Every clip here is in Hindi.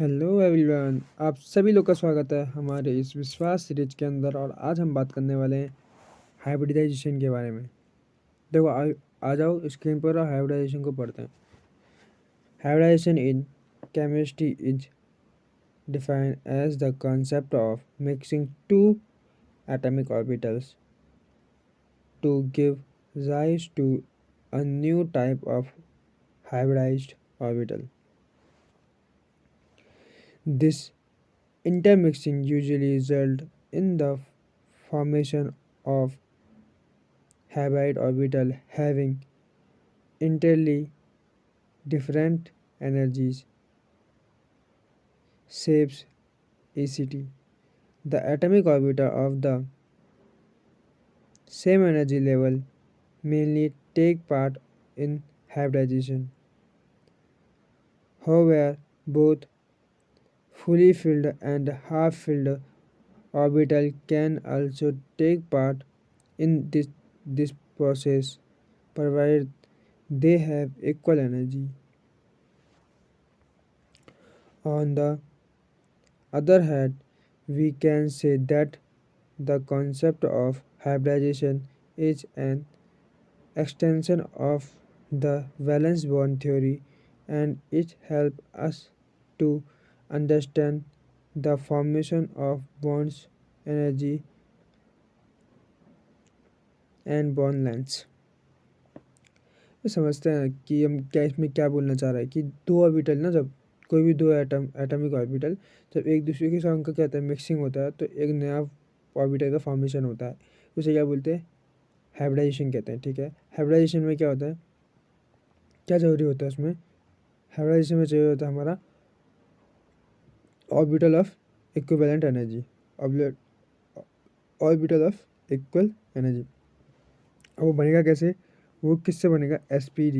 हेलो एवरीवन, आप सभी लोग का स्वागत है हमारे इस विश्वास सीरीज के अंदर। और आज हम बात करने वाले हैं हाइब्रिडाइजेशन के बारे में। देखो आ जाओ स्क्रीन पर और हाइब्रिडाइजेशन को पढ़ते हैं। Hybridization in chemistry is defined as the concept of mixing two atomic orbitals to give rise to a new type of hybridized orbital. This intermixing usually results in the formation of hybrid orbital having entirely different energies, shapes, ECT. The atomic orbital of the same energy level mainly take part in hybridization. However, both fully filled and half filled orbital can also take part in this process provided they have equal energy. On the other hand, we can say that the concept of hybridization is an extension of the valence bond theory, and it helps us to understand the formation of bonds, energy, and bond lengths. ये समझते हैं कि हम क्या इसमें क्या बोलना चाह रहे हैं कि दो ऑर्बिटल ना, जब कोई भी दो एटॉमिक ऑर्बिटल जब एक दूसरे के साथ उनका क्या होता है, मिक्सिंग होता है, तो एक नया ऑर्बिटल का फॉर्मेशन होता है। उसे क्या बोलते हैं, हाइब्रिडाइजेशन कहते हैं। ठीक है, हाइब्रिडाइजेशन में क्या होता है, क्या जरूरी होता है उसमें, हाइब्रिडाइजेशन में चाहिए होता है हमारा orbital of equivalent energy, orbital of equal energy. अब वो बनेगा कैसे, वो किससे बनेगा, एस पी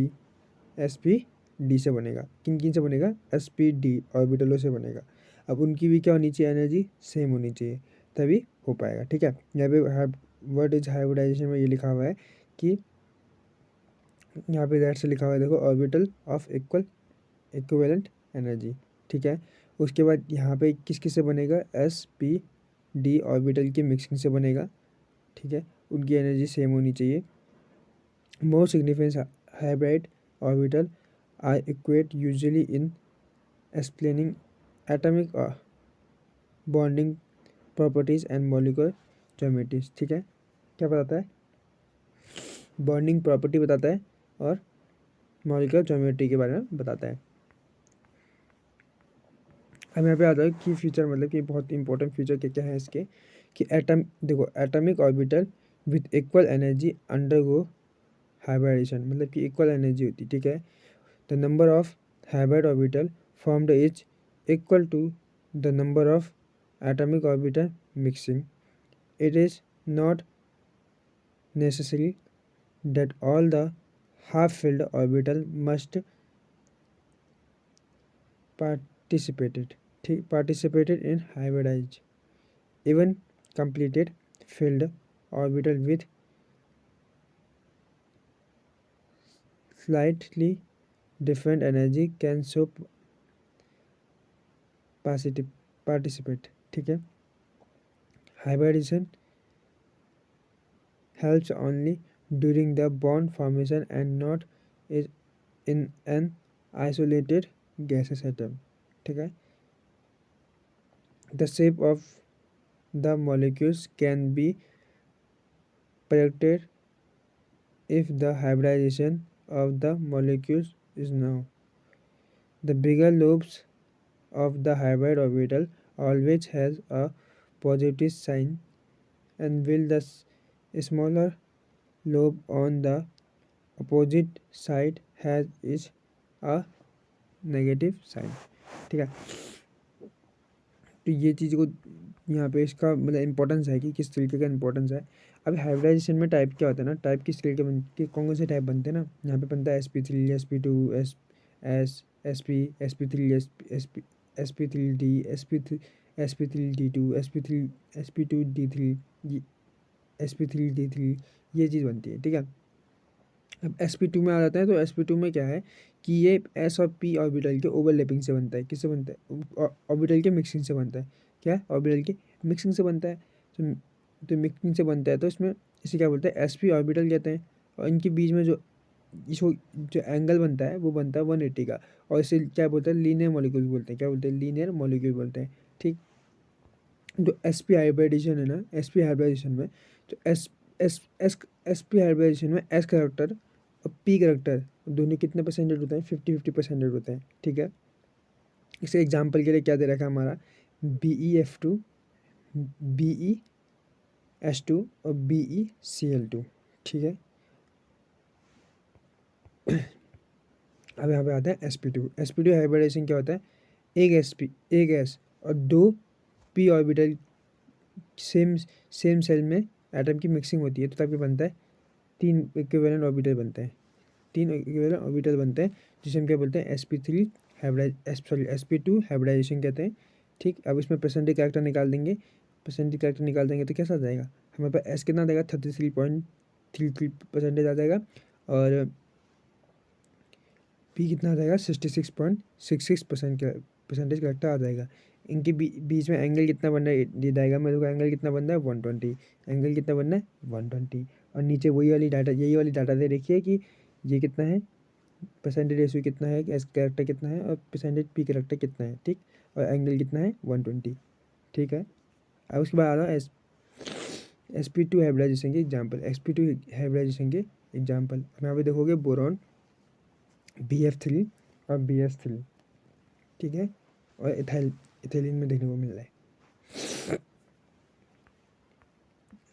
डी से बनेगा। किन किन से बनेगा, एस पी डी ऑर्बिटलों से बनेगा। अब उनकी भी क्या होनी चाहिए, एनर्जी सेम होनी चाहिए, तभी हो पाएगा। ठीक है, यहाँ पे व्हाट इज हाइब्रिडाइजेशन में ये लिखा हुआ है कि यहाँ पे दैट से लिखा हुआ है, देखो, ऑर्बिटल ऑफ इक्विवेलेंट एनर्जी। ठीक है, उसके बाद यहाँ पे किस किस से बनेगा, एस पी डी ऑर्बिटल की मिक्सिंग से बनेगा। ठीक है, उनकी एनर्जी सेम होनी चाहिए। Most significant hybrid orbital are equate usually in explaining atomic bonding properties and molecular geometries। ठीक है, क्या बताता है, बॉन्डिंग प्रॉपर्टी बताता है और मॉलिक्यूलर ज्योमेट्री के बारे में बताता है। अब यहाँ पे आता है की फीचर, मतलब कि बहुत इंपॉर्टेंट फीचर क्या क्या है इसके, कि एटम, देखो, atomic orbital with equal energy undergo hybridization, मतलब कि इक्वल एनर्जी होती। ठीक है, the number of hybrid orbital formed is equal to the number of atomic orbital mixing. It is not necessary that all the half-filled orbital must participated in hybridization. Even completed filled orbital with slightly different energy can so participate। ठीक है, hybridization helps only during the bond formation and not is in an isolated gaseous atom। ठीक है, the shape of the molecules can be predicted if the hybridization of the molecules is known. The bigger lobes of the hybrid orbital always has a positive sign, and while the smaller lobe on the opposite side has is a negative sign. ठीक है, तो ये चीज़ को यहाँ पे इसका मतलब इंपॉर्टेंस है कि किस तरीके का इंपॉर्टेंस है। अब हाइब्रिडाइजेशन में टाइप क्या होता है ना, टाइप किस तरीके के कौन कौन से टाइप बनते हैं ना, यहाँ पे बनता है sp3 sp2 sp3 sp3d sp3d2 sp2d3 sp3d3 ये चीज़ बनती है। ठीक है, अब sp2 में आ जाता है, तो sp2 में क्या है कि ये s और p ऑर्बिटल के ओवरलैपिंग से बनता है। किससे बनता है? ऑर्बिटल के मिक्सिंग से बनता है। क्या है? ऑर्बिटल के मिक्सिंग से बनता है। तो मिक्सिंग से बनता है, तो इसमें इसे क्या बोलते हैं? sp ऑर्बिटल कहते हैं। और इनके बीच में जो इसको जो एंगल बनता है वो बनता है 180 का, और इसे क्या बोलते हैं? लीनियर मॉलिक्यूल बोलते हैं। क्या बोलते हैं? लीनियर मॉलिक्यूल बोलते हैं। ठीक। जो sp हाइब्रिडाइजेशन है ना, sp हाइब्रिडाइजेशन में, तो s s s sp hybridization में s करेक्टर और p करेक्टर दोनों कितने परसेंटेज होते हैं? 50-50% होते हैं। ठीक है। इसे एग्जांपल के लिए क्या दे रखा है हमारा? BeF2, BeS2 और BeCl2। ठीक है। अब यहाँ पे आता है sp2। sp2 हाइब्रिडाइजेशन क्या होता है? एक s और दो p orbital same same cell में एटम की मिक्सिंग होती है, तो तभी बनता है तीन इक्विवेलेंट ऑर्बिटल बनते हैं। तीन इक्विवेलेंट ऑर्बिटल बनते हैं, जिसे हम क्या बोलते हैं? sp3 sp2 हाइब्रिडाइजेशन कहते हैं। ठीक। अब इसमें परसेंटेज कैरेक्टर निकाल देंगे। परसेंटेज कैरेक्टर निकाल देंगे तो कैसा आ जाएगा हमारे पास? एस कितना आ जाएगा? 33.33% आ जाएगा। और पी कितना आ जाएगा? 66.66% का परसेंटेज करेक्टर आ जाएगा। इनके बीच में एंगल कितना बन रहा है ये डायग्राम में देखो। एंगल कितना बन रहा है? 120। एंगल कितना बन रहा है? 120। और नीचे वही वाली डाटा, यही वाली डाटा दे रखी कि ये कितना है, परसेंटेज रेशियो कितना है, एस करेक्टर कितना है, और परसेंटेज पी करेक्टर कितना है। ठीक। और एंगल कितना है? 120। ठीक है। अब उसके बाद आ रहा है sp2 हाइब्रिडाइजेशन के एग्जाम्पल। sp2 हाइब्रिडाइजेशन के एग्जाम्पल यहाँ पे देखोगे बोरॉन BF3 और BS3। ठीक है। और इथाइलिन में देखने को मिल रहा है।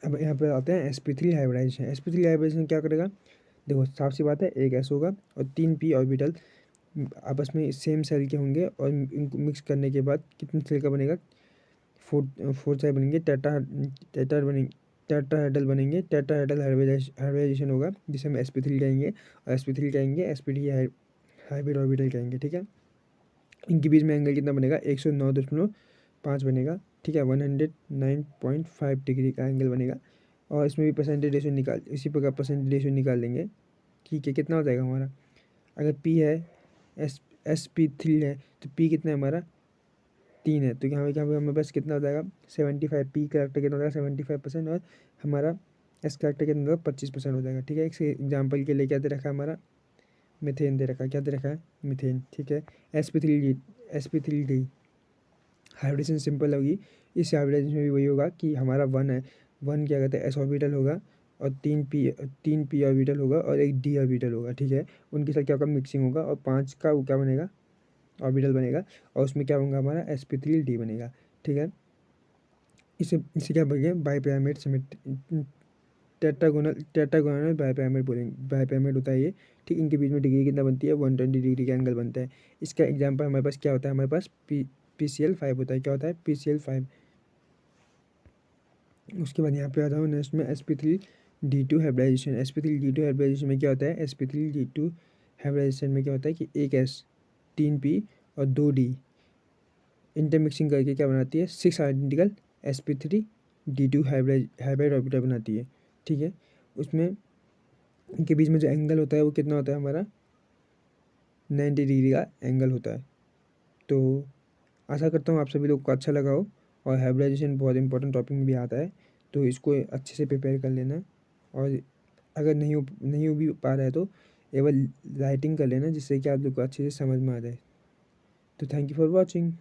अब यहाँ पे आते हैं sp3 हाइब्रिडाइजेशन। sp3 हाइब्रिडाइजेशन क्या करेगा? देखो साफ सी बात है, एक s होगा और तीन p ऑर्बिटल आपस में सेम सेल के होंगे, और इनको मिक्स करने के बाद कितने सेल का बनेगा? फोर सेल बनेंगे। टेट्राहेड्रल बनेंगे। टेट्राहेड्रल हाइब्रिडाइजेशन होगा, जिसे हम sp3 कहेंगे। और sp3 कहेंगे sp3 हाइब्रिड ऑर्बिटल कहेंगे। ठीक है। इनके बीच में एंगल कितना बनेगा? 109.5 बनेगा। ठीक है। 109.5 डिग्री का एंगल बनेगा। और इसमें भी परसेंटेज रेशियो निकाल, इसी प्रकार परसेंटेज रेशियो निकाल लेंगे। ठीक है। कितना हो जाएगा हमारा? अगर P है, sp3 है, तो P कितना है हमारा? 3 है। तो यहाँ पे हमारे पास कितना हो जाएगा? 75। P करेक्टर कितना हो जाएगा? 75%। और हमारा S करेक्टर कितना हो जाएगा? 25% हो जाएगा। ठीक है। एक एग्जाम्पल के लिए क्या दे रखा है हमारा? मिथेन दे रखा है। क्या दे रखा है? मिथेन। ठीक है। sp3d हाइब्रिडेशन सिंपल होगी। इस हाइब्रिडेशन में भी वही होगा कि हमारा 1 है। 1 क्या कहते हैं? s ऑर्बिटल होगा, और तीन p ऑर्बिटल होगा, और एक d ऑर्बिटल होगा। ठीक है। उनके साथ क्या होगा? मिक्सिंग होगा, और 5 का वो क्या बनेगा? ऑर्बिटल बनेगा, और उसमें क्या होगा? हमारा sp3d बनेगा। ठीक है। इसे इसे क्या बोलेंगे? बाईपिरामिड सिमेट्री, टेट्रागोनल बाईपिरामिड बोलेंगे। बाईपिरामिड होता है ये। ठीक। इनके बीच में डिग्री कितना बनती है? 120 डिग्री का एंगल बनता है। इसका एग्जाम्पल हमारे पास क्या होता है? हमारे पास PCl5 होता है। क्या होता है? PCl5। उसके बाद यहाँ पे आता हूँ नेक्स्ट में sp3d2 हाइब्रिडाइजेशन। sp3d2 हाइब्रिडाइजेशन में क्या होता है? sp3d2 हाइब्रिडाइजेशन में क्या होता है कि एक s, तीन p और दो d इंटरमिक्सिंग करके क्या बनाती है? 6 आइडेंटिकल sp3d2 हाइब्रिड ऑर्बिटल बनाती है। ठीक है। उसमें इनके बीच में जो एंगल होता है वो कितना होता है हमारा? 90 डिग्री का एंगल होता है। तो आशा करता हूँ आप सभी लोग को अच्छा लगा हो। और हाइब्रिडाइजेशन बहुत इंपॉर्टेंट टॉपिक में भी आता है, तो इसको अच्छे से प्रिपेयर कर लेना। और अगर नहीं हो भी पा रहा है तो एक बार राइटिंग कर लेना, जिससे कि आप लोग को अच्छे से समझ में आ जाए। तो थैंक यू फॉर वॉचिंग।